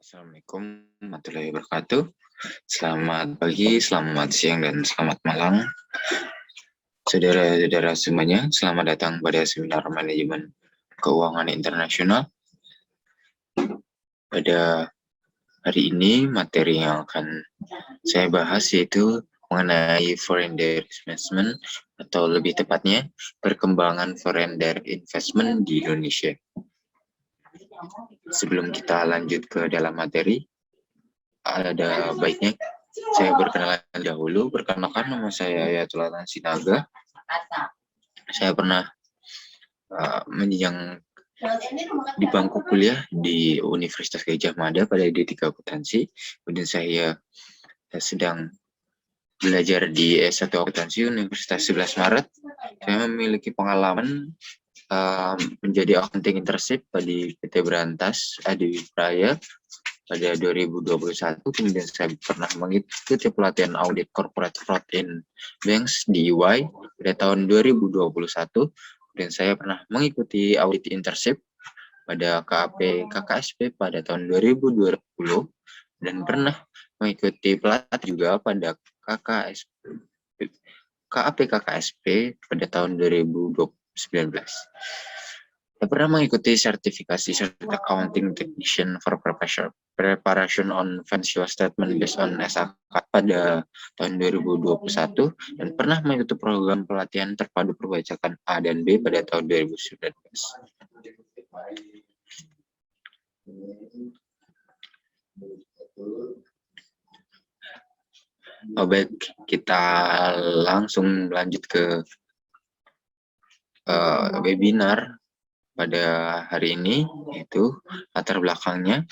Assalamualaikum warahmatullahi wabarakatuh. Selamat pagi, selamat siang, dan selamat malam. Saudara-saudara semuanya, selamat datang pada seminar manajemen keuangan internasional. Pada hari ini, materi yang akan saya bahas yaitu mengenai foreign direct investment, atau lebih tepatnya, perkembangan foreign direct investment di Indonesia. Sebelum kita lanjut ke dalam materi, ada baiknya saya berkenalan dahulu. Perkenalkan, nama saya Ayatullah Sinaga. Saya pernah menjenjang di bangku kuliah di Universitas Gadjah Mada pada D3 Akuntansi. Kemudian saya sedang belajar di S1 Akuntansi Universitas 11 Maret. Saya memiliki pengalaman menjadi accounting internship di PT Berantas Adi Praya pada 2021. Kemudian saya pernah mengikuti pelatihan audit corporate fraud in banks di EY pada tahun 2021. Dan saya pernah mengikuti audit internship pada KAP KKSP pada tahun 2020 dan pernah mengikuti pelatihan juga pada KAP KKSP pada tahun 2019. Saya pernah mengikuti sertifikasi Certificate Accounting Technician for Preparation on Financial Statement based on SAK pada tahun 2021 dan pernah mengikuti program pelatihan terpadu perpajakan A dan B pada tahun 2019. Baik, kita langsung lanjut ke webinar pada hari ini, yaitu latar belakangnya.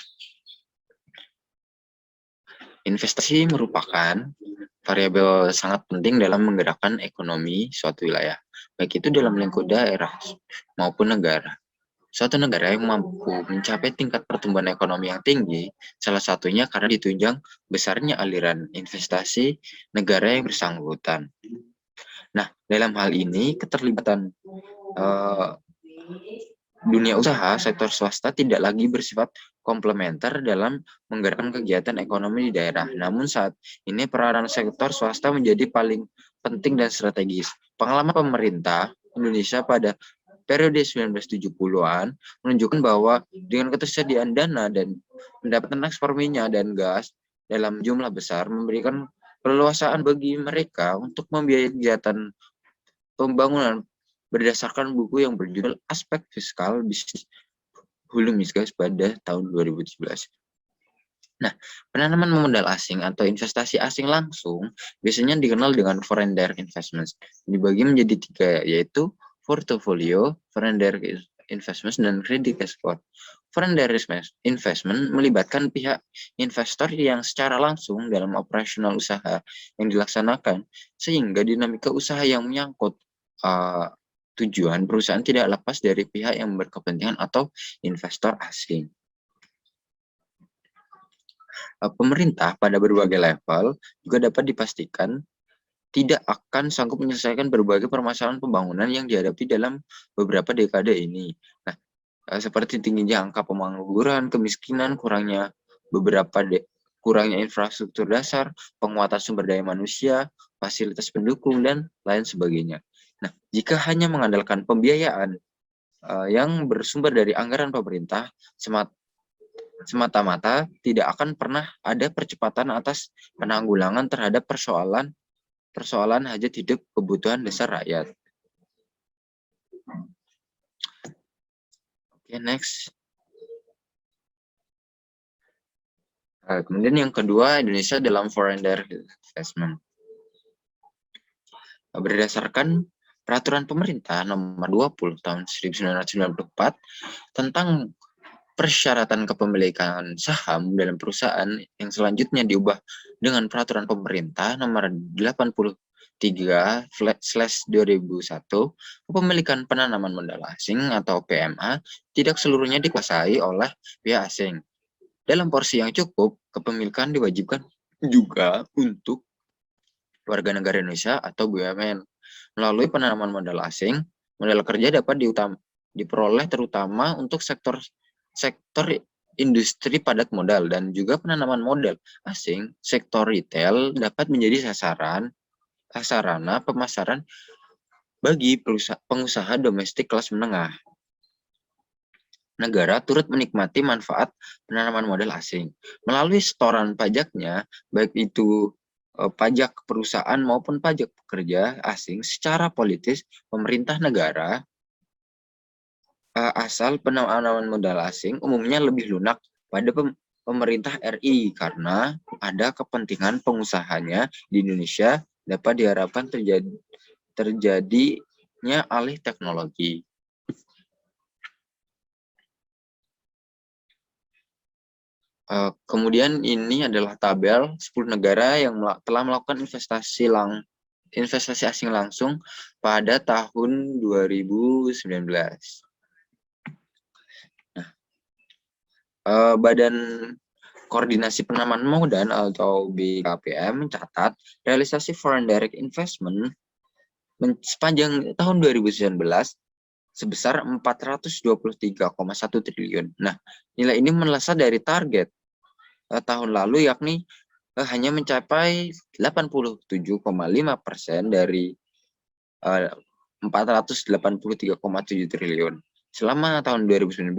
Investasi merupakan variabel sangat penting dalam menggerakkan ekonomi suatu wilayah, baik itu dalam lingkup daerah maupun negara. Suatu negara yang mampu mencapai tingkat pertumbuhan ekonomi yang tinggi, salah satunya karena ditunjang besarnya aliran investasi negara yang bersangkutan. Nah, dalam hal ini keterlibatan dunia usaha sektor swasta tidak lagi bersifat komplementer dalam menggerakkan kegiatan ekonomi di daerah. Namun saat ini peranan sektor swasta menjadi paling penting dan strategis. Pengalaman pemerintah Indonesia pada periode 1970-an menunjukkan bahwa dengan ketersediaan dana dan pendapatan ekspor minyak dan gas dalam jumlah besar memberikan keleluasaan bagi mereka untuk membiayai kegiatan pembangunan berdasarkan buku yang berjudul Aspek Fiskal Bisnis Hulu Migas pada tahun 2017. Nah, penanaman modal asing atau investasi asing langsung biasanya dikenal dengan foreign direct investments. Dibagi menjadi tiga, yaitu portfolio, foreign direct investments, dan credit export. Foreign direct investment melibatkan pihak investor yang secara langsung dalam operasional usaha yang dilaksanakan, sehingga dinamika usaha yang menyangkut tujuan perusahaan tidak lepas dari pihak yang berkepentingan atau investor asing. Pemerintah pada berbagai level juga dapat dipastikan tidak akan sanggup menyelesaikan berbagai permasalahan pembangunan yang dihadapi dalam beberapa dekade ini. Nah, seperti tingginya angka pengangguran, kemiskinan, kurangnya infrastruktur dasar, penguatan sumber daya manusia, fasilitas pendukung, dan lain sebagainya. Nah, jika hanya mengandalkan pembiayaan yang bersumber dari anggaran pemerintah semata-mata, tidak akan pernah ada percepatan atas penanggulangan terhadap persoalan hajat hidup kebutuhan dasar rakyat. Oke, next. Kemudian yang kedua, Indonesia dalam foreign direct investment. Berdasarkan peraturan pemerintah nomor 20 tahun 1994 tentang persyaratan kepemilikan saham dalam perusahaan yang selanjutnya diubah dengan peraturan pemerintah nomor 83/2001, kepemilikan penanaman modal asing atau PMA tidak seluruhnya dikuasai oleh pihak asing. Dalam porsi yang cukup, kepemilikan diwajibkan juga untuk warga negara Indonesia atau BUMN. Melalui penanaman modal asing, modal kerja dapat diperoleh terutama untuk sektor industri padat modal dan juga penanaman modal asing, sektor retail dapat menjadi sarana pemasaran bagi pengusaha domestik kelas menengah. Negara turut menikmati manfaat penanaman modal asing melalui setoran pajaknya, baik itu pajak perusahaan maupun pajak pekerja asing. Secara politis, pemerintah negara asal penanaman modal asing umumnya lebih lunak pada pemerintah RI karena ada kepentingan pengusahanya di Indonesia dapat diharapkan terjadinya alih teknologi. Kemudian ini adalah tabel 10 negara yang telah melakukan investasi asing langsung pada tahun 2019. Nah, Badan Koordinasi Penanaman Modal atau BKPM mencatat realisasi foreign direct investment sepanjang tahun 2019 sebesar 423,1 triliun. Nah, nilai ini melesat dari target tahun lalu, yakni hanya mencapai 87,5% dari 483,7 triliun. Selama tahun 2019,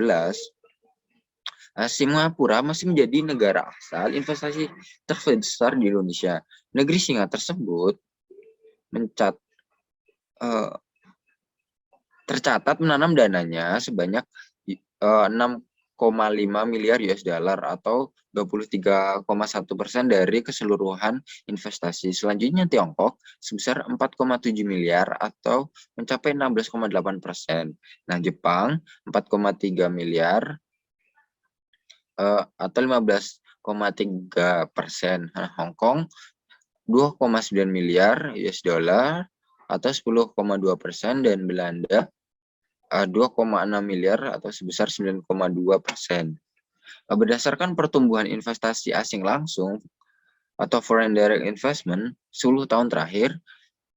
Singapura masih menjadi negara asal investasi terbesar di Indonesia. Negeri singa tersebut tercatat menanam dananya sebanyak 6,5 miliar US dollar atau 23,1% dari keseluruhan investasi. Selanjutnya Tiongkok sebesar 4,7 miliar atau mencapai 16,8%. Nah, Jepang 4,3 miliar atau 15,3%. Nah, Hong Kong 2,9 miliar US dollar atau 10,2%, dan Belanda 2,6 miliar atau sebesar 9,2%. Berdasarkan pertumbuhan investasi asing langsung atau foreign direct investment 10 tahun terakhir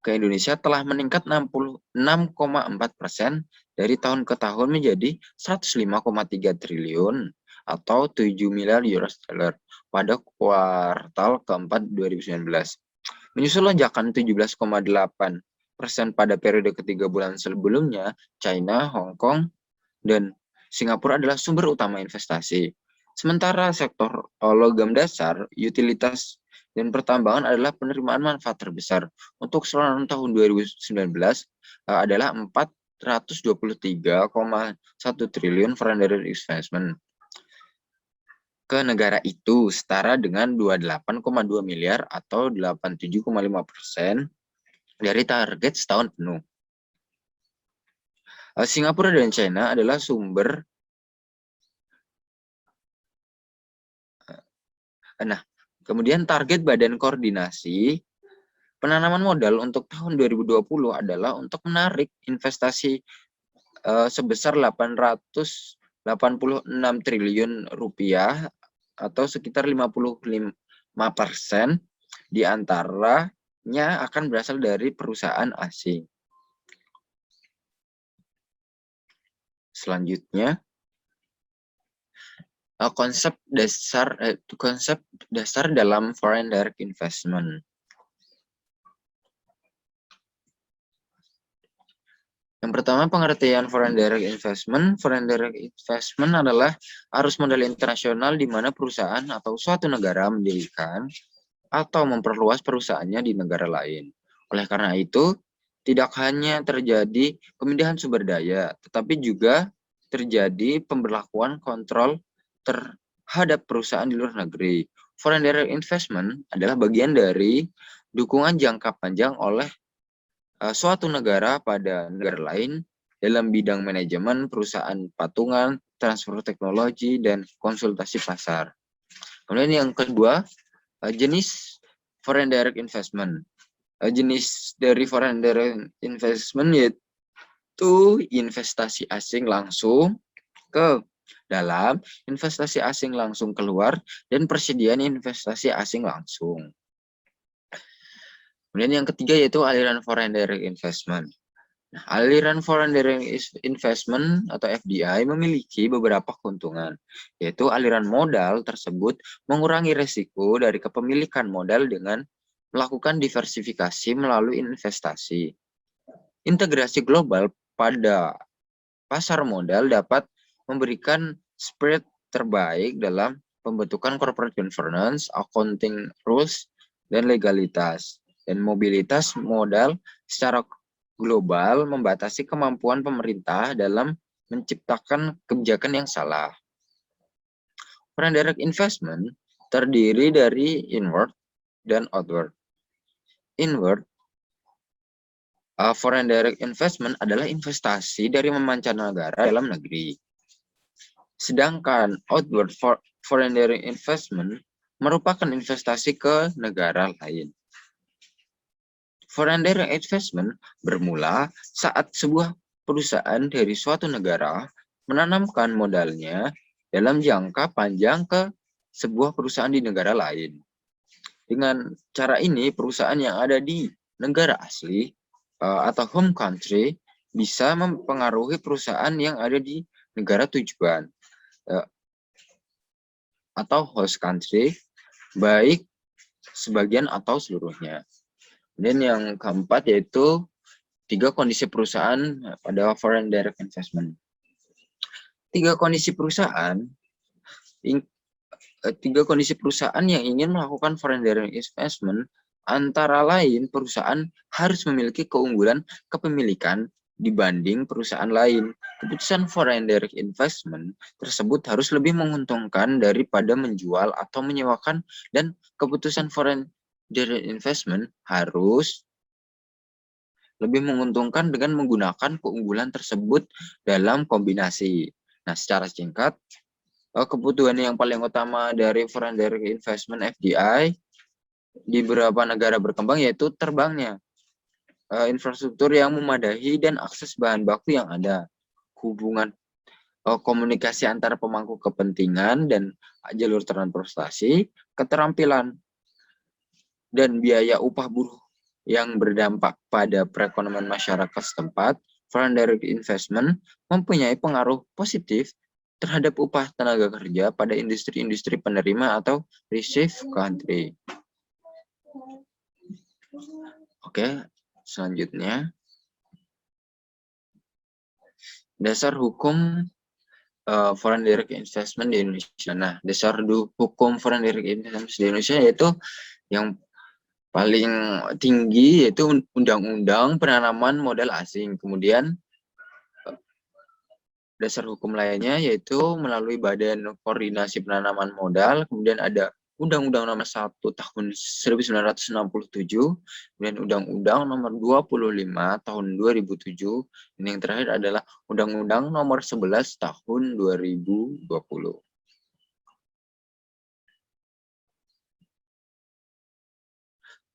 ke Indonesia telah meningkat 66,4% dari tahun ke tahun menjadi 105,3 triliun atau 7 miliar US dollar pada kuartal keempat 2019. Menyusul lonjakan 17,8% pada periode ketiga bulan sebelumnya, China, Hong Kong, dan Singapura adalah sumber utama investasi. Sementara sektor logam dasar, utilitas, dan pertambangan adalah penerimaan manfaat terbesar. Untuk selama tahun 2019 adalah 423,1 triliun foreign direct investment ke negara itu, setara dengan 28,2 miliar atau 87,5% dari target setahun penuh. Singapura dan China adalah sumber. Nah, kemudian target Badan Koordinasi Penanaman Modal untuk tahun 2020 adalah untuk menarik investasi sebesar 886 triliun rupiah atau sekitar 55% di antaranya akan berasal dari perusahaan asing. Selanjutnya, konsep dasar dalam foreign direct investment. Yang pertama, pengertian foreign direct investment. Foreign direct investment adalah arus modal internasional di mana perusahaan atau suatu negara mendirikan atau memperluas perusahaannya di negara lain. Oleh karena itu, tidak hanya terjadi pemindahan sumber daya, tetapi juga terjadi pemberlakuan kontrol terhadap perusahaan di luar negeri. Foreign direct investment adalah bagian dari dukungan jangka panjang oleh suatu negara pada negara lain dalam bidang manajemen, perusahaan patungan, transfer teknologi, dan konsultasi pasar. Kemudian yang kedua, jenis foreign direct investment. Jenis dari foreign direct investment yaitu investasi asing langsung ke dalam, investasi asing langsung keluar, dan persediaan investasi asing langsung. Kemudian yang ketiga yaitu aliran foreign direct investment. Nah, aliran foreign direct investment atau FDI memiliki beberapa keuntungan, yaitu aliran modal tersebut mengurangi risiko dari kepemilikan modal dengan melakukan diversifikasi melalui investasi. Integrasi global pada pasar modal dapat memberikan spread terbaik dalam pembentukan corporate governance, accounting rules, dan legalitas. Dan mobilitas modal secara global membatasi kemampuan pemerintah dalam menciptakan kebijakan yang salah. Foreign direct investment terdiri dari inward dan outward. Inward, foreign direct investment adalah investasi dari mancanegara dalam negeri. Sedangkan outward foreign direct investment merupakan investasi ke negara lain. Foreign direct investment bermula saat sebuah perusahaan dari suatu negara menanamkan modalnya dalam jangka panjang ke sebuah perusahaan di negara lain. Dengan cara ini, perusahaan yang ada di negara asli atau home country bisa mempengaruhi perusahaan yang ada di negara tujuan atau host country, baik sebagian atau seluruhnya. Dan yang keempat yaitu 3 kondisi perusahaan pada foreign direct investment. 3 kondisi perusahaan yang ingin melakukan foreign direct investment antara lain perusahaan harus memiliki keunggulan kepemilikan dibanding perusahaan lain. Keputusan foreign direct investment tersebut harus lebih menguntungkan daripada menjual atau menyewakan, dan keputusan foreign direct investment harus lebih menguntungkan dengan menggunakan keunggulan tersebut dalam kombinasi. Nah, secara singkat, kebutuhan yang paling utama dari foreign direct investment FDI di beberapa negara berkembang yaitu terbangnya infrastruktur yang memadai dan akses bahan baku yang ada, hubungan komunikasi antara pemangku kepentingan dan jalur transportasi, keterampilan dan biaya upah buruh yang berdampak pada perekonomian masyarakat setempat. Foreign direct investment mempunyai pengaruh positif terhadap upah tenaga kerja pada industri-industri penerima atau receive country. Oke, selanjutnya dasar hukum foreign direct investment di Indonesia. Nah, dasar hukum foreign direct investment di Indonesia yaitu yang paling tinggi yaitu Undang-Undang Penanaman Modal Asing. Kemudian dasar hukum lainnya yaitu melalui Badan Koordinasi Penanaman Modal, kemudian ada Undang-Undang Nomor 1 Tahun 1967, kemudian Undang-Undang Nomor 25 Tahun 2007, dan yang terakhir adalah Undang-Undang Nomor 11 Tahun 2020.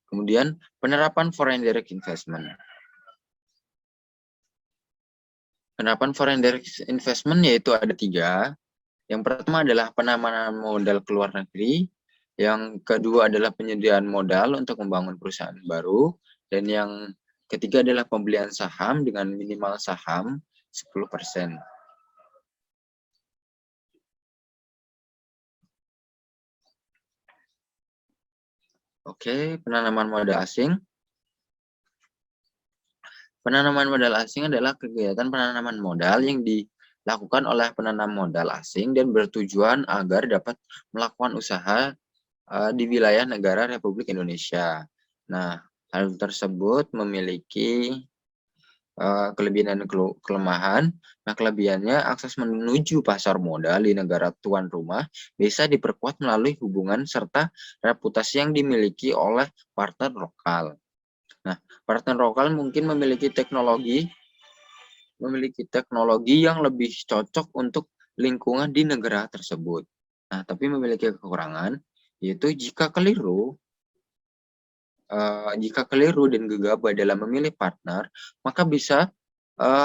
Kemudian penerapan foreign direct investment. Penerapan foreign direct investment yaitu ada 3. Yang pertama adalah penanaman modal ke luar negeri. Yang kedua adalah penyediaan modal untuk membangun perusahaan baru. Dan yang ketiga adalah pembelian saham dengan minimal saham 10%. Oke, penanaman modal asing. Penanaman modal asing adalah kegiatan penanaman modal yang dilakukan oleh penanam modal asing dan bertujuan agar dapat melakukan usaha di wilayah negara Republik Indonesia. Nah, hal tersebut memiliki kelebihan dan kelemahan. Nah, kelebihannya akses menuju pasar modal di negara tuan rumah bisa diperkuat melalui hubungan serta reputasi yang dimiliki oleh partner lokal. Nah, partner lokal mungkin memiliki teknologi yang lebih cocok untuk lingkungan di negara tersebut. Nah, tapi memiliki kekurangan, yaitu jika keliru dan gegabah dalam memilih partner, maka bisa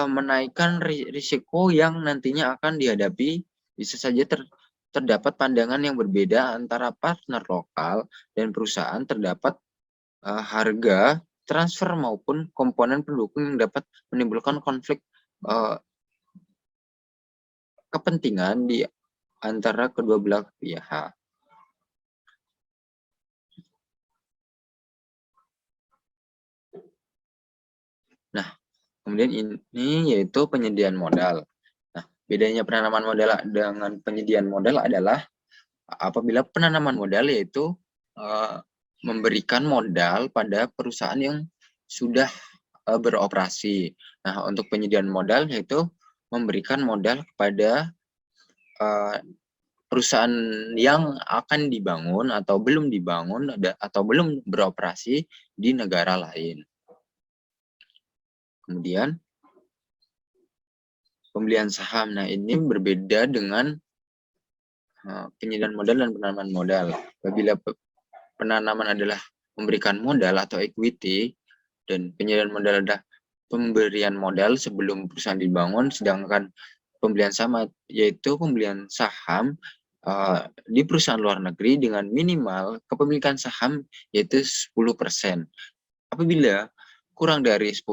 menaikkan risiko yang nantinya akan dihadapi. Bisa saja terdapat pandangan yang berbeda antara partner lokal dan perusahaan, terdapat harga transfer maupun komponen pendukung yang dapat menimbulkan konflik kepentingan di antara kedua belah pihak. Nah, kemudian ini yaitu penyediaan modal. Nah, bedanya penanaman modal dengan penyediaan modal adalah apabila penanaman modal yaitu memberikan modal pada perusahaan yang sudah beroperasi. Nah, untuk penyediaan modal yaitu memberikan modal kepada perusahaan yang akan dibangun atau belum dibangun atau belum beroperasi di negara lain. Kemudian pembelian saham. Nah, ini berbeda dengan penyediaan modal dan penanaman modal. Apabila penanaman adalah memberikan modal atau equity dan penyediaan modal adalah pemberian modal sebelum perusahaan dibangun, sedangkan pembelian saham yaitu pembelian saham di perusahaan luar negeri dengan minimal kepemilikan saham yaitu 10%. Apabila kurang dari 10%,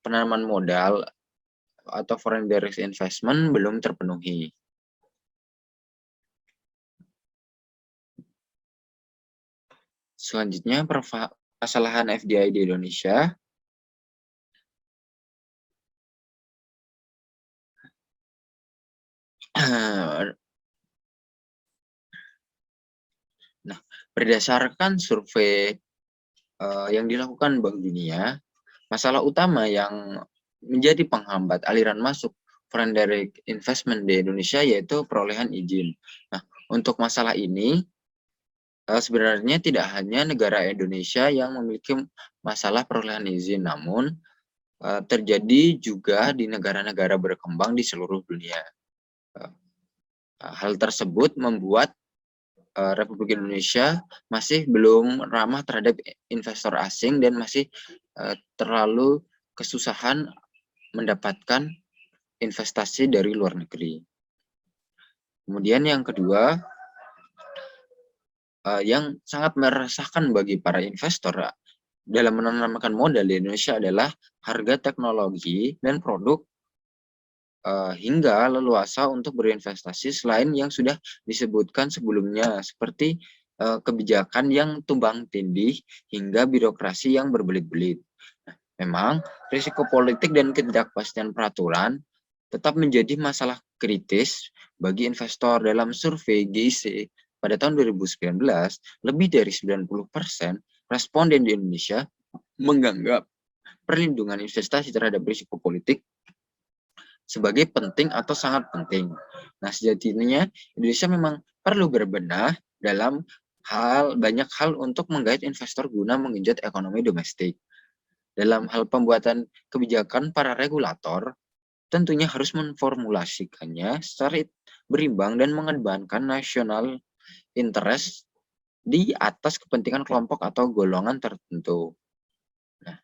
penanaman modal atau foreign direct investment belum terpenuhi. Selanjutnya, permasalahan FDI di Indonesia. Nah, berdasarkan survei yang dilakukan Bank Dunia, masalah utama yang menjadi penghambat aliran masuk foreign direct investment di Indonesia yaitu perolehan izin. Nah, untuk masalah ini sebenarnya tidak hanya negara Indonesia yang memiliki masalah perolehan izin, namun terjadi juga di negara-negara berkembang di seluruh dunia. Hal tersebut membuat Republik Indonesia masih belum ramah terhadap investor asing dan masih terlalu kesusahan mendapatkan investasi dari luar negeri. Kemudian yang kedua, yang sangat meresahkan bagi para investor dalam menanamkan modal di Indonesia adalah harga teknologi dan produk hingga leluasa untuk berinvestasi selain yang sudah disebutkan sebelumnya, seperti kebijakan yang tumbang tindih hingga birokrasi yang berbelit-belit. Nah, memang risiko politik dan ketidakpastian peraturan tetap menjadi masalah kritis bagi investor. Dalam survei GIC pada tahun 2019, lebih dari 90% responden di Indonesia menganggap perlindungan investasi terhadap risiko politik sebagai penting atau sangat penting. Nah, sejatinya Indonesia memang perlu berbenah dalam banyak hal untuk menggait investor guna menggenjot ekonomi domestik. Dalam hal pembuatan kebijakan, para regulator tentunya harus memformulasikannya secara berimbang dan mengedepankan national interest di atas kepentingan kelompok atau golongan tertentu. Nah,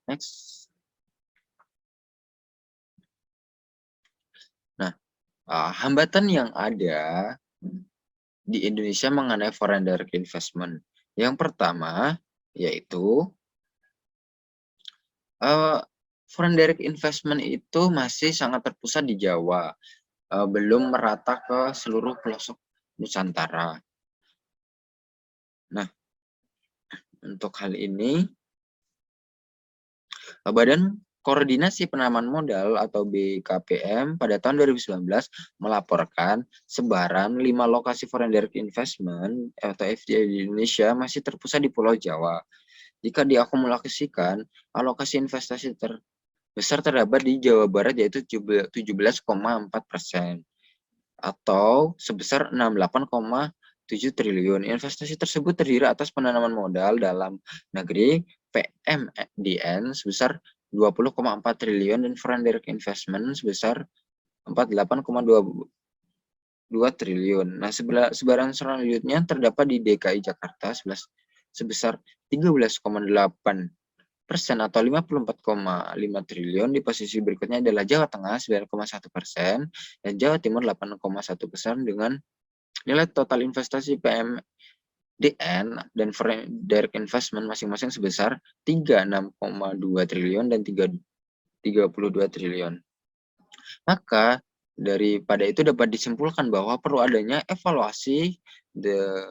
next. Nah, hambatan yang ada di Indonesia mengenai foreign direct investment. Yang pertama yaitu foreign direct investment itu masih sangat terpusat di Jawa, belum merata ke seluruh pelosok Nusantara. Nah, untuk hal ini Badan Koordinasi Penanaman Modal atau BKPM pada tahun 2019 melaporkan sebaran 5 lokasi foreign direct investment atau FDI di Indonesia masih terpusat di Pulau Jawa. Jika diakumulasikan, alokasi investasi terbesar terdapat di Jawa Barat yaitu 17,4% atau sebesar 68,7 triliun. Investasi tersebut terdiri atas penanaman modal dalam negeri PMDN sebesar 20,4 triliun dan foreign direct investment sebesar 48,22 triliun. Nah, sebaran selanjutnya terdapat di DKI Jakarta sebesar 13,8% atau 54,5 triliun. Di posisi berikutnya adalah Jawa Tengah 9,1% dan Jawa Timur 8,1% dengan nilai total investasi DN dan foreign direct investment masing-masing sebesar 36,2 triliun dan 32 triliun. Maka daripada itu dapat disimpulkan bahwa perlu adanya evaluasi the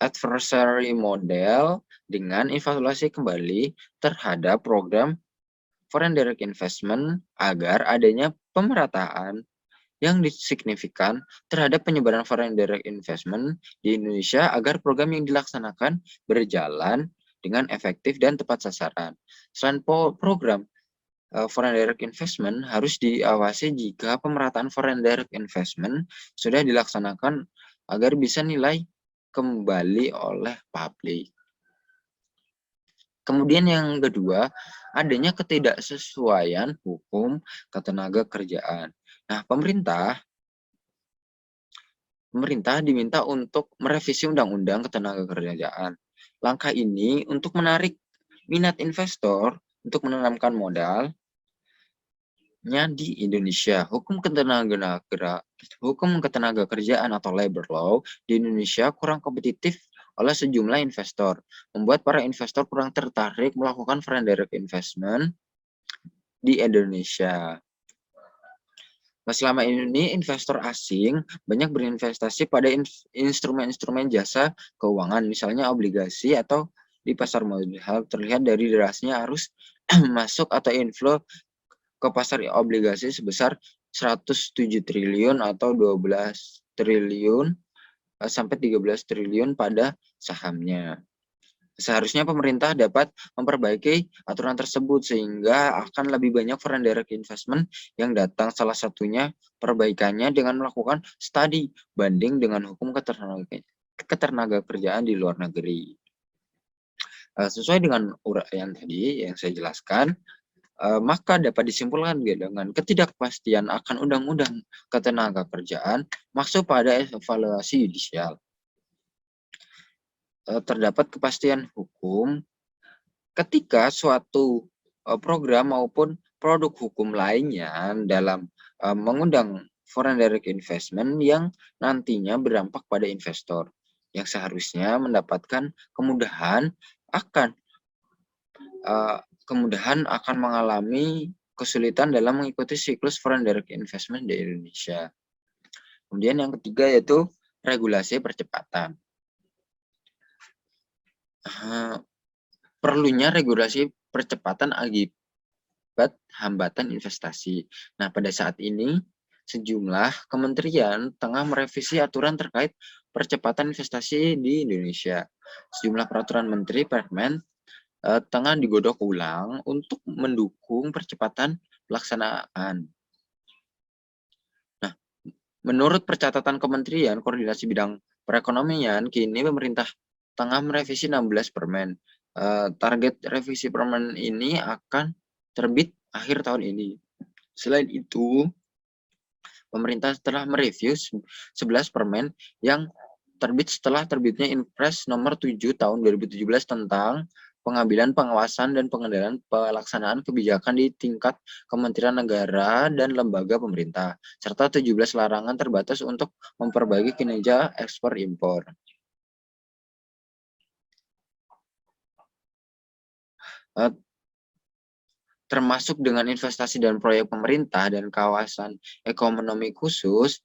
adversary model dengan evaluasi kembali terhadap program foreign direct investment agar adanya pemerataan yang signifikan terhadap penyebaran foreign direct investment di Indonesia agar program yang dilaksanakan berjalan dengan efektif dan tepat sasaran. Selain program foreign direct investment harus diawasi jika pemerataan foreign direct investment sudah dilaksanakan agar bisa nilai kembali oleh publik. Kemudian yang kedua, adanya ketidaksesuaian hukum ketenaga kerjaan. Nah, pemerintah diminta untuk merevisi Undang-Undang Ketenagakerjaan. Langkah ini untuk menarik minat investor untuk menanamkan modalnya di Indonesia. Hukum ketenagakerjaan atau labor law di Indonesia kurang kompetitif oleh sejumlah investor, membuat para investor kurang tertarik melakukan foreign direct investment di Indonesia. Selama ini investor asing banyak berinvestasi pada instrumen-instrumen jasa keuangan, misalnya obligasi atau di pasar modal, terlihat dari derasnya arus masuk atau inflow ke pasar obligasi sebesar 107 triliun atau 12 triliun sampai 13 triliun pada sahamnya. Seharusnya pemerintah dapat memperbaiki aturan tersebut sehingga akan lebih banyak foreign direct investment yang datang. Salah satunya perbaikannya dengan melakukan studi banding dengan hukum ketenagakerjaan di luar negeri. Sesuai dengan uraian tadi yang saya jelaskan, maka dapat disimpulkan dengan ketidakpastian akan undang-undang ketenagakerjaan masuk pada evaluasi yudisial. Terdapat kepastian hukum ketika suatu program maupun produk hukum lainnya dalam mengundang foreign direct investment yang nantinya berdampak pada investor yang seharusnya mendapatkan kemudahan akan mengalami kesulitan dalam mengikuti siklus foreign direct investment di Indonesia. Kemudian yang ketiga yaitu regulasi percepatan. Perlunya regulasi percepatan akibat hambatan investasi. Nah, pada saat ini sejumlah kementerian tengah merevisi aturan terkait percepatan investasi di Indonesia. Sejumlah peraturan menteri Permen tengah digodok ulang untuk mendukung percepatan pelaksanaan. Nah, menurut percatatan Kementerian Koordinasi Bidang Perekonomian, kini pemerintah tengah merevisi 16 permen. Target revisi permen ini akan terbit akhir tahun ini. Selain itu, pemerintah telah mereview 11 permen yang terbit setelah terbitnya Inpres nomor 7 tahun 2017 tentang pengambilan, pengawasan, dan pengendalian pelaksanaan kebijakan di tingkat kementerian negara dan lembaga pemerintah, serta 17 larangan terbatas untuk memperbaiki kinerja ekspor-impor. Termasuk dengan investasi dan proyek pemerintah dan kawasan ekonomi khusus,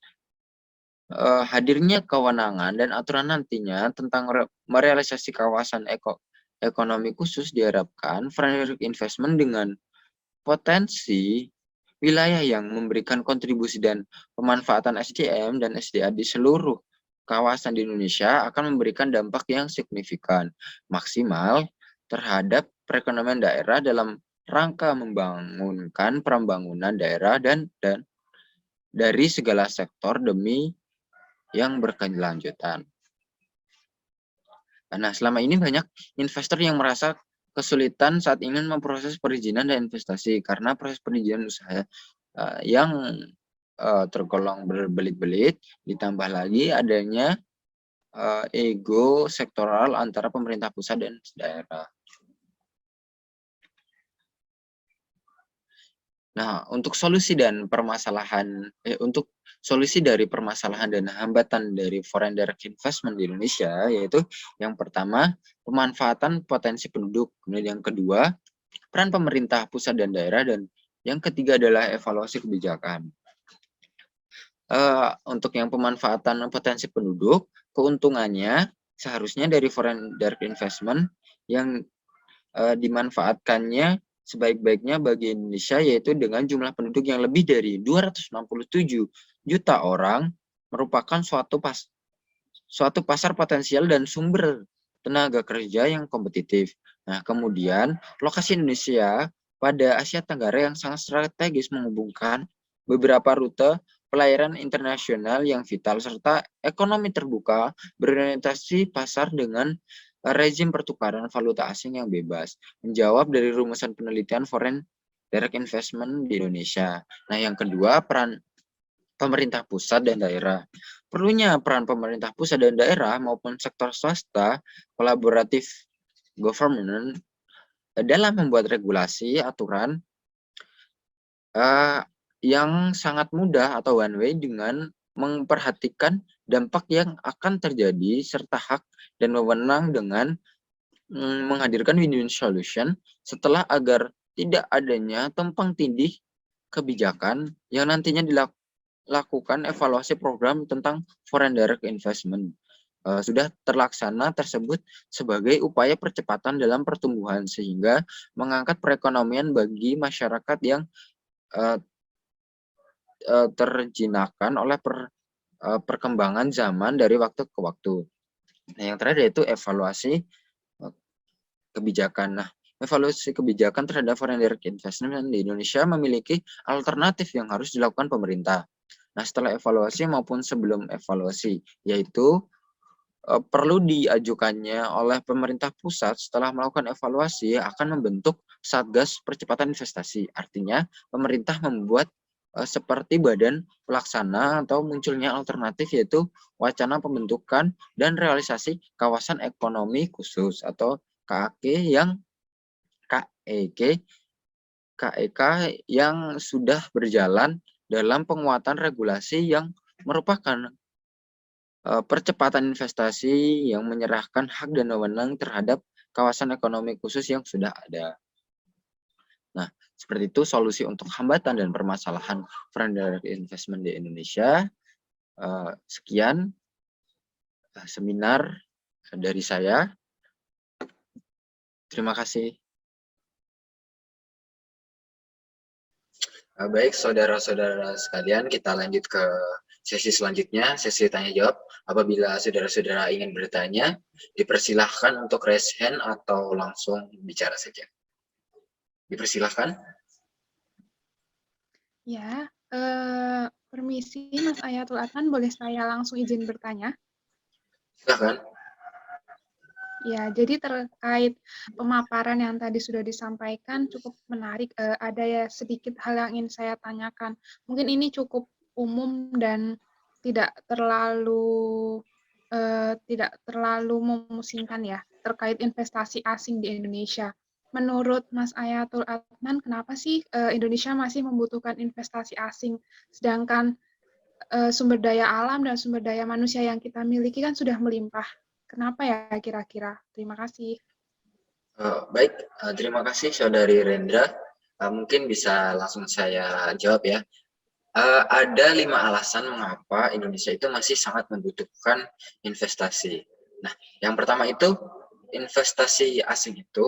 hadirnya kewenangan dan aturan nantinya tentang merealisasi kawasan ekonomi khusus diharapkan foreign direct investment dengan potensi wilayah yang memberikan kontribusi dan pemanfaatan SDM dan SDA di seluruh kawasan di Indonesia akan memberikan dampak yang signifikan, maksimal terhadap perekonomian daerah dalam rangka membangunkan pembangunan daerah dan dari segala sektor demi yang berkelanjutan. Nah, selama ini banyak investor yang merasa kesulitan saat ingin memproses perizinan dan investasi karena proses perizinan usaha yang tergolong berbelit-belit, ditambah lagi adanya ego sektoral antara pemerintah pusat dan daerah. Nah, untuk solusi dari permasalahan dan hambatan dari foreign direct investment di Indonesia, yaitu yang pertama, pemanfaatan potensi penduduk. Kemudian yang kedua, peran pemerintah pusat dan daerah, dan yang ketiga adalah evaluasi kebijakan. Untuk yang pemanfaatan potensi penduduk, keuntungannya seharusnya dari foreign direct investment yang dimanfaatkannya sebaik-baiknya bagi Indonesia, yaitu dengan jumlah penduduk yang lebih dari 267 juta orang, merupakan suatu pasar potensial dan sumber tenaga kerja yang kompetitif. Nah, kemudian lokasi Indonesia pada Asia Tenggara yang sangat strategis menghubungkan beberapa rute pelayaran internasional yang vital serta ekonomi terbuka berorientasi pasar dengan rezim pertukaran valuta asing yang bebas, menjawab dari rumusan penelitian foreign direct investment di Indonesia. Nah, yang kedua, peran pemerintah pusat dan daerah. Perlunya peran pemerintah pusat dan daerah maupun sektor swasta kolaboratif government dalam membuat regulasi aturan yang sangat mudah atau one way dengan memperhatikan dampak yang akan terjadi serta hak dan wewenang dengan menghadirkan win-win solution setelah agar tidak adanya tumpang tindih kebijakan yang nantinya dilakukan evaluasi program tentang foreign direct investment sudah terlaksana tersebut sebagai upaya percepatan dalam pertumbuhan sehingga mengangkat perekonomian bagi masyarakat yang terjinakkan oleh perkembangan zaman dari waktu ke waktu. Nah, yang terakhir yaitu evaluasi kebijakan. Nah, evaluasi kebijakan terhadap foreign direct investment di Indonesia memiliki alternatif yang harus dilakukan pemerintah. Nah, setelah evaluasi maupun sebelum evaluasi, yaitu perlu diajukannya oleh pemerintah pusat setelah melakukan evaluasi akan membentuk Satgas Percepatan Investasi. Artinya, pemerintah membuat seperti badan pelaksana atau munculnya alternatif yaitu wacana pembentukan dan realisasi kawasan ekonomi khusus atau KEK yang sudah berjalan dalam penguatan regulasi yang merupakan percepatan investasi yang menyerahkan hak dan wewenang terhadap kawasan ekonomi khusus yang sudah ada. Nah, seperti itu solusi untuk hambatan dan permasalahan foreign direct investment di Indonesia. Sekian seminar dari saya. Terima kasih. Baik, saudara-saudara sekalian, kita lanjut ke sesi selanjutnya, sesi tanya jawab. Apabila saudara-saudara ingin bertanya, dipersilahkan untuk raise hand atau langsung bicara saja. Dipersilahkan. Ya, permisi Mas Ayatul Adnan, boleh saya langsung izin bertanya? Silahkan. Ya, jadi terkait pemaparan yang tadi sudah disampaikan cukup menarik. Ada ya sedikit hal yang ingin saya tanyakan. Mungkin ini cukup umum dan tidak terlalu memusingkan ya terkait investasi asing di Indonesia. Menurut Mas Ayatul Adnan, kenapa sih Indonesia masih membutuhkan investasi asing, sedangkan sumber daya alam dan sumber daya manusia yang kita miliki kan sudah melimpah? Kenapa ya kira-kira? Terima kasih. Baik, terima kasih Saudari Rendra. Mungkin bisa langsung saya jawab ya. Ada 5 alasan mengapa Indonesia itu masih sangat membutuhkan investasi. Nah, yang pertama itu investasi asing itu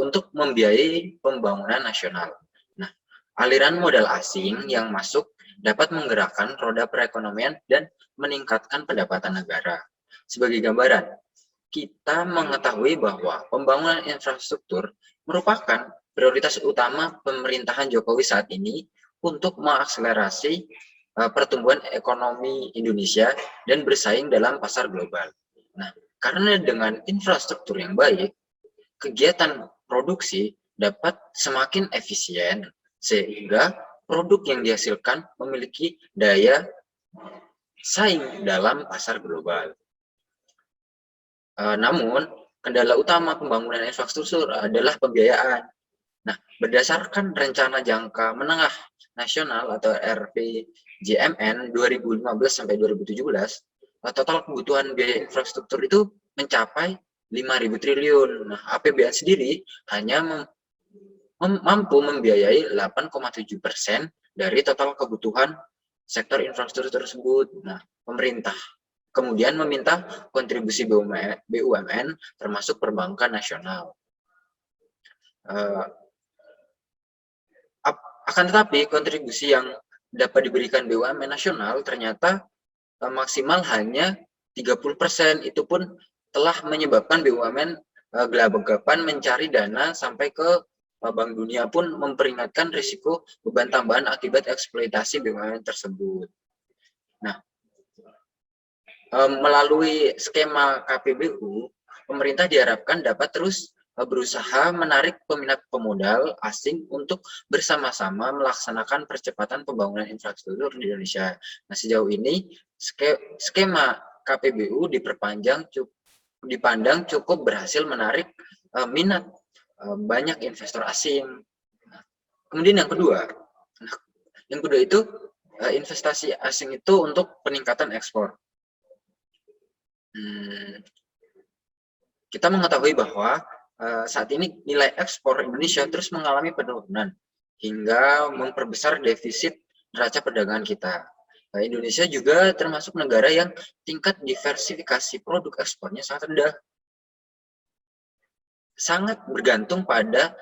untuk membiayai pembangunan nasional. Nah, aliran modal asing yang masuk dapat menggerakkan roda perekonomian dan meningkatkan pendapatan negara. Sebagai gambaran, kita mengetahui bahwa pembangunan infrastruktur merupakan prioritas utama pemerintahan Jokowi saat ini untuk mengakselerasi pertumbuhan ekonomi Indonesia dan bersaing dalam pasar global. Nah, karena dengan infrastruktur yang baik, kegiatan produksi dapat semakin efisien sehingga produk yang dihasilkan memiliki daya saing dalam pasar global. Namun, kendala utama pembangunan infrastruktur adalah pembiayaan. Nah, berdasarkan Rencana Jangka Menengah Nasional atau RPJMN 2015 sampai 2017, total kebutuhan biaya infrastruktur itu mencapai 5.000 triliun. Nah, APBN sendiri hanya mampu membiayai 8,7% dari total kebutuhan sektor infrastruktur tersebut. Nah, pemerintah kemudian meminta kontribusi BUMN termasuk perbankan nasional. Akan tetapi kontribusi yang dapat diberikan BUMN nasional ternyata maksimal hanya 30%. Itu pun telah menyebabkan BUMN gelagapan mencari dana sampai ke Bank Dunia pun memperingatkan risiko beban tambahan akibat eksploitasi BUMN tersebut. Nah, melalui skema KPBU, pemerintah diharapkan dapat terus berusaha menarik peminat pemodal asing untuk bersama-sama melaksanakan percepatan pembangunan infrastruktur di Indonesia. Nah, sejauh ini skema KPBU dipandang cukup berhasil menarik minat banyak investor asing. Kemudian yang kedua itu investasi asing itu untuk peningkatan ekspor. Kita mengetahui bahwa saat ini nilai ekspor Indonesia terus mengalami penurunan hingga memperbesar defisit neraca perdagangan kita. Indonesia juga termasuk negara yang tingkat diversifikasi produk ekspornya sangat rendah. Sangat bergantung pada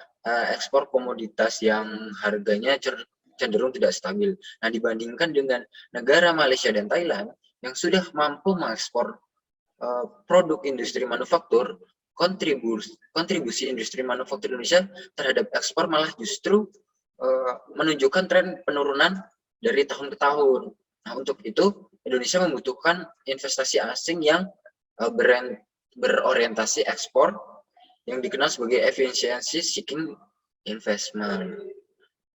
ekspor komoditas yang harganya cenderung tidak stabil. Nah, dibandingkan dengan negara Malaysia dan Thailand yang sudah mampu mengekspor produk industri manufaktur, kontribusi industri manufaktur Indonesia terhadap ekspor malah justru menunjukkan tren penurunan dari tahun ke tahun. Nah, untuk itu Indonesia membutuhkan investasi asing yang berorientasi ekspor yang dikenal sebagai efficiency seeking investment.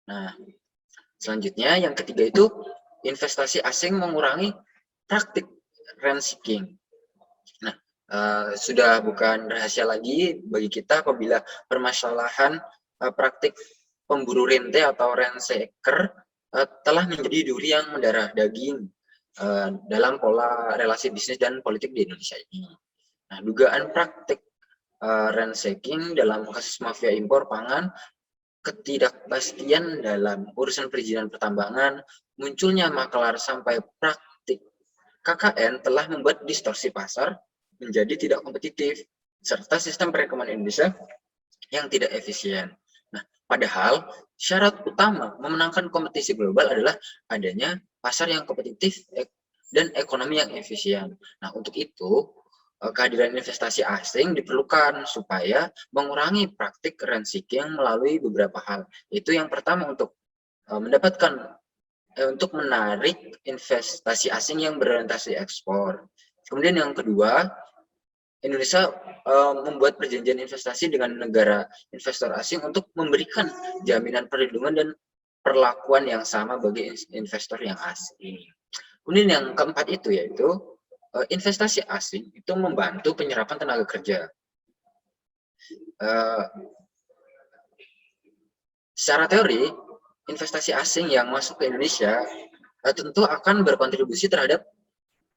Nah, selanjutnya yang ketiga itu investasi asing mengurangi praktik rent seeking. Nah, sudah bukan rahasia lagi bagi kita apabila permasalahan praktik pemburu rente atau rent seeker telah menjadi duri yang mendarah daging dalam pola relasi bisnis dan politik di Indonesia ini. Nah, dugaan praktik rent seeking dalam kasus mafia impor pangan, ketidakpastian dalam urusan perizinan pertambangan, munculnya makelar sampai praktik KKN telah membuat distorsi pasar menjadi tidak kompetitif, serta sistem perekonomian Indonesia yang tidak efisien. Nah, padahal syarat utama memenangkan kompetisi global adalah adanya pasar yang kompetitif dan ekonomi yang efisien. Nah, untuk itu, kehadiran investasi asing diperlukan supaya mengurangi praktik rent seeking melalui beberapa hal. Itu yang pertama untuk untuk menarik investasi asing yang berorientasi ekspor. Kemudian yang kedua, Indonesia membuat perjanjian investasi dengan negara investor asing untuk memberikan jaminan perlindungan dan perlakuan yang sama bagi investor yang asing. Kemudian yang keempat itu yaitu investasi asing itu membantu penyerapan tenaga kerja. Secara teori, investasi asing yang masuk ke Indonesia tentu akan berkontribusi terhadap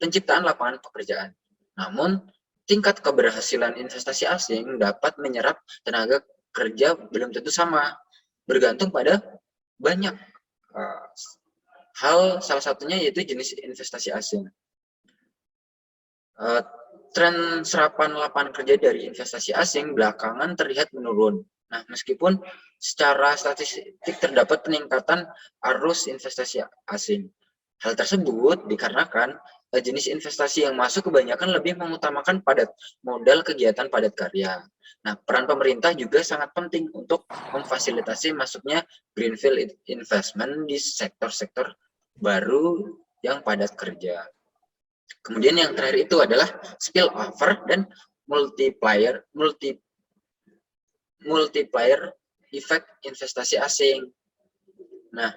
penciptaan lapangan pekerjaan. Namun, tingkat keberhasilan investasi asing dapat menyerap tenaga kerja belum tentu sama, bergantung pada banyak hal, salah satunya yaitu jenis investasi asing. Tren serapan lapangan kerja dari investasi asing belakangan terlihat menurun. Nah, meskipun secara statistik terdapat peningkatan arus investasi asing. Hal tersebut dikarenakan jenis investasi yang masuk kebanyakan lebih mengutamakan padat modal kegiatan padat karya. Nah, peran pemerintah juga sangat penting untuk memfasilitasi masuknya greenfield investment di sektor-sektor baru yang padat kerja. Kemudian yang terakhir itu adalah spillover dan multiplier effect investasi asing. Nah,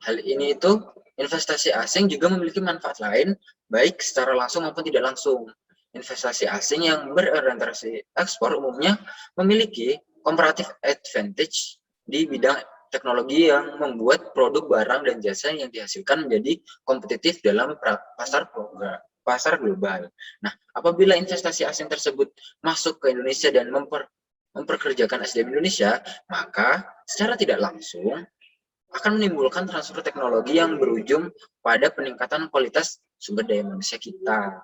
hal ini itu investasi asing juga memiliki manfaat lain, baik secara langsung maupun tidak langsung. Investasi asing yang berorientasi ekspor umumnya memiliki comparative advantage di bidang teknologi yang membuat produk barang dan jasa yang dihasilkan menjadi kompetitif dalam pasar global. Nah, apabila investasi asing tersebut masuk ke Indonesia dan memperkerjakan SDM Indonesia, maka secara tidak langsung akan menimbulkan transfer teknologi yang berujung pada peningkatan kualitas sumber daya manusia kita.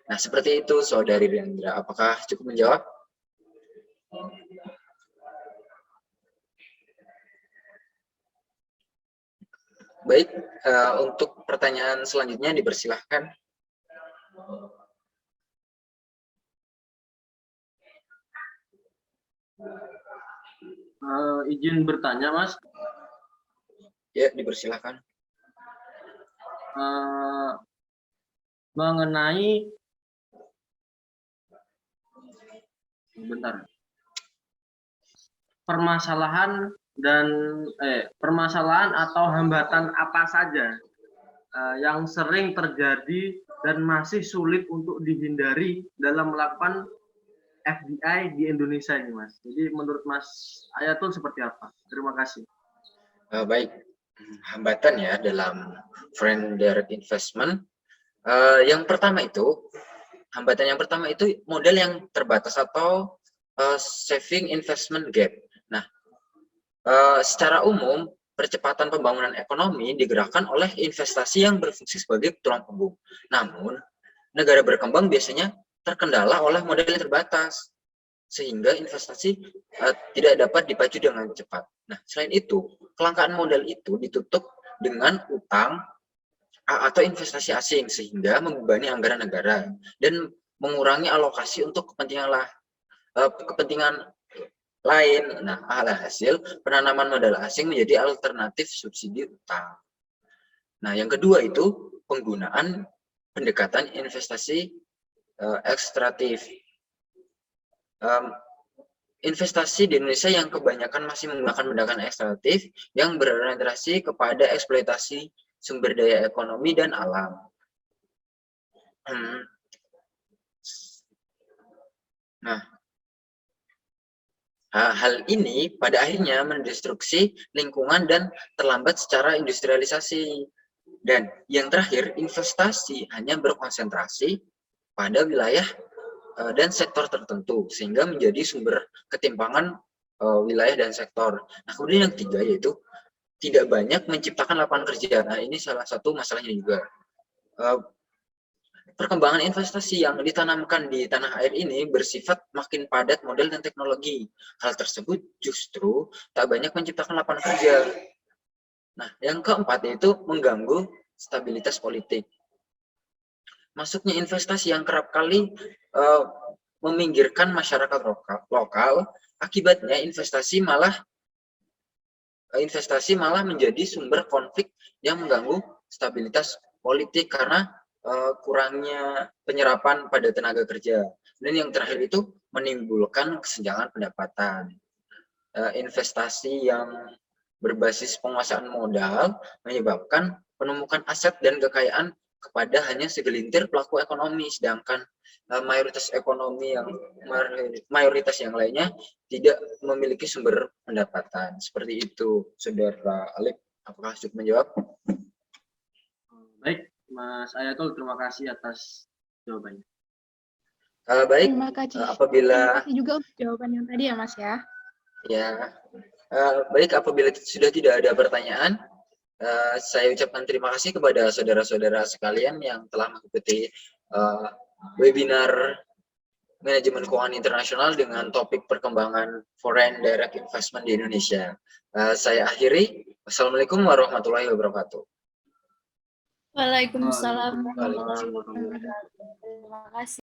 Nah, seperti itu, Saudari Riandra. Apakah cukup menjawab? Baik, untuk pertanyaan selanjutnya dipersilahkan. Izin bertanya, Mas. Ya, dipersilahkan. Mengenai permasalahan atau hambatan apa saja yang sering terjadi dan masih sulit untuk dihindari dalam melakukan FDI di Indonesia ini, Mas. Jadi menurut Mas Ayatul seperti apa? Terima kasih. Baik, hambatan ya dalam foreign direct investment. Yang pertama itu, hambatan yang pertama itu modal yang terbatas atau saving investment gap. Nah, secara umum percepatan pembangunan ekonomi digerakkan oleh investasi yang berfungsi sebagai tulang punggung. Namun, negara berkembang biasanya terkendala oleh modal yang terbatas, sehingga investasi tidak dapat dipacu dengan cepat. Nah, selain itu, kelangkaan modal itu ditutup dengan utang atau investasi asing, sehingga membebani anggaran negara dan mengurangi alokasi untuk kepentingan lain. Nah, alhasil penanaman modal asing menjadi alternatif subsidi utang. Nah, yang kedua itu penggunaan pendekatan investasi ekstraktif. Investasi di Indonesia yang kebanyakan masih menggunakan pendekatan ekstraktif yang berorientasi kepada eksploitasi sumber daya ekonomi dan alam. Nah, hal ini pada akhirnya mendestruksi lingkungan dan terlambat secara industrialisasi. Dan yang terakhir, investasi hanya berkonsentrasi pada wilayah dan sektor tertentu, sehingga menjadi sumber ketimpangan wilayah dan sektor. Nah, kemudian yang ketiga yaitu tidak banyak menciptakan lapangan kerja. Nah, ini salah satu masalahnya juga. Perkembangan investasi yang ditanamkan di tanah air ini bersifat makin padat modal dan teknologi. Hal tersebut justru tak banyak menciptakan lapangan kerja. Nah, yang keempat yaitu mengganggu stabilitas politik. Masuknya investasi yang kerap kali meminggirkan masyarakat lokal, akibatnya investasi malah menjadi sumber konflik yang mengganggu stabilitas politik karena kurangnya penyerapan pada tenaga kerja. Dan yang terakhir itu menimbulkan kesenjangan pendapatan. Investasi yang berbasis penguasaan modal menyebabkan penumpukan aset dan kekayaan kepada hanya segelintir pelaku ekonomi, sedangkan mayoritas yang lainnya tidak memiliki sumber pendapatan. Seperti itu, Saudara Alif. Apakah cukup menjawab? Baik, Mas Ayatul, terima kasih atas jawabannya. Baik, terima kasih. Apabila Terima kasih juga untuk jawaban yang tadi ya, Mas ya. Ya, baik, apabila sudah tidak ada pertanyaan, saya ucapkan terima kasih kepada saudara-saudara sekalian yang telah mengikuti webinar Manajemen Keuangan Internasional dengan topik perkembangan foreign direct investment di Indonesia. Saya akhiri. Wassalamualaikum warahmatullahi wabarakatuh. Waalaikumsalam Waalaikumsalam. warahmatullahi wabarakatuh. Terima kasih.